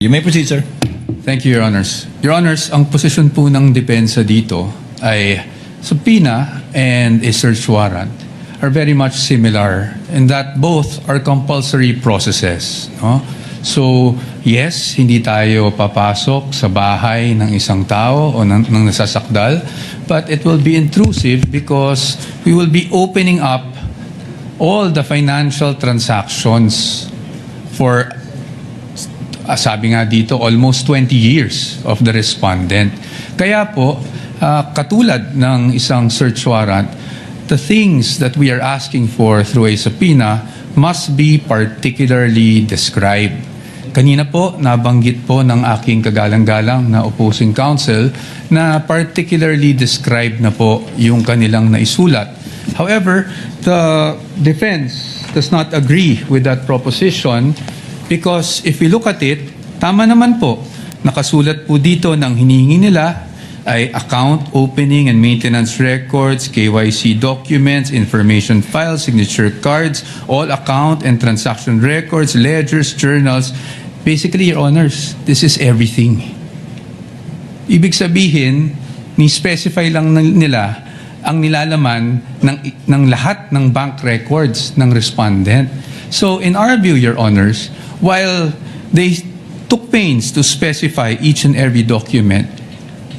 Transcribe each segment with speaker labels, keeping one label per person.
Speaker 1: You may proceed, sir.
Speaker 2: Thank you, Your Honors. Your Honors, ang posisyon po ng depensa dito ay subpoena and a search warrant are very much similar in that both are compulsory processes. No? So, yes, hindi tayo papasok sa bahay ng isang tao o ng nasasakdal, but it will be intrusive because we will be opening up all the financial transactions for sabi nga dito, almost 20 years of the respondent. Kaya po, katulad ng isang search warrant, the things that we are asking for through a subpoena must be particularly described. Kanina po, nabanggit po ng aking kagalang-galang na opposing counsel na particularly described na po yung kanilang naisulat. However, the defense does not agree with that proposition because if we look at it, tama naman po, nakasulat po dito ng hinihingi nila ay account opening and maintenance records, KYC documents, information files, signature cards, all account and transaction records, ledgers, journals. Basically, Your Honors, this is everything. Ibig sabihin, ni-specify lang nila ang nilalaman ng lahat ng bank records ng respondent. So, in our view, Your Honors, while they took pains to specify each and every document,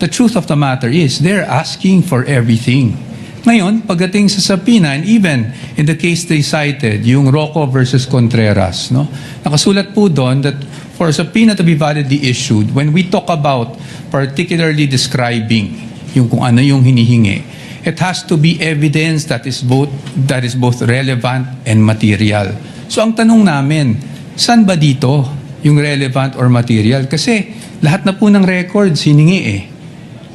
Speaker 2: the truth of the matter is they're asking for everything. Ngayon, pagdating sa subpoena, and even in the case they cited, yung Rocco versus Contreras, no? Nakasulat po doon that for a subpoena to be validly issued, when we talk about particularly describing yung kung ano yung hinihingi, it has to be evidence that is both relevant and material. So ang tanong namin, saan ba dito yung relevant or material? Kasi lahat na po ng records hiningi eh.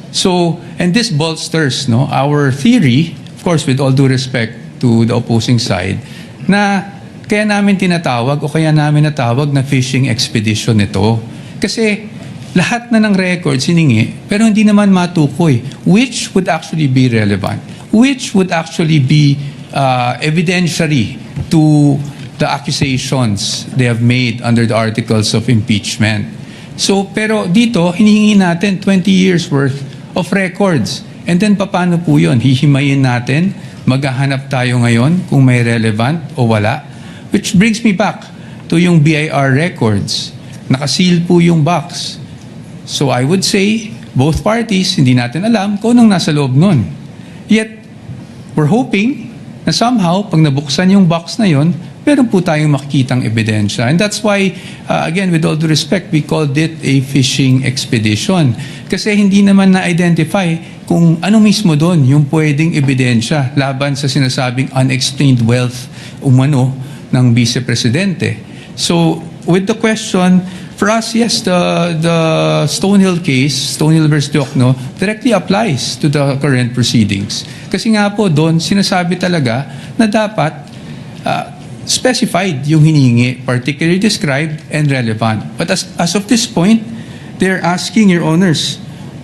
Speaker 2: So, and this bolsters our theory, of course with all due respect to the opposing side, na kaya namin tinatawag o kaya namin natawag na fishing expedition ito. Kasi lahat na ng records hiningi, pero hindi naman matukoy which would actually be relevant, which would actually be evidentiary to the accusations they have made under the articles of impeachment. So, pero dito, hinihingi natin 20 years worth of records. And then, paano po yun? Hihimayin natin, maghahanap tayo ngayon kung may relevant o wala. Which brings me back to yung BIR records. Nakaseal po yung box. So, I would say, both parties, hindi natin alam kung anong nasa loob nun. Yet, we're hoping na somehow, pag nabuksan yung box na yon, meron po tayong makikitang ebidensya. And that's why, again, with all due respect, we called it a fishing expedition. Kasi hindi naman na-identify kung ano mismo doon yung pwedeng ebidensya laban sa sinasabing unexplained wealth umano ng Vice Presidente. So, with the question, for us, yes, the Stonehill case, Stonehill versus Diokno, directly applies to the current proceedings. Kasi nga po doon, sinasabi talaga na dapat specified yung hinihingi, particularly described and relevant. But as of this point, they're asking, Your Honors,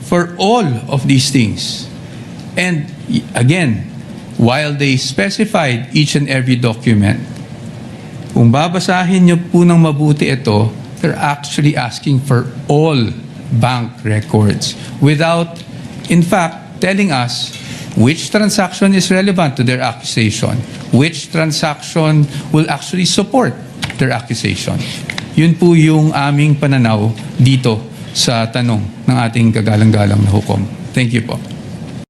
Speaker 2: for all of these things. And again, while they specified each and every document, kung babasahin niyo po ng mabuti ito, they're actually asking for all bank records without, in fact, telling us which transaction is relevant to their accusation, which transaction will actually support their accusation. Yun po yung aming pananaw dito sa tanong ng ating kagalang-galang na hukom. Thank you po.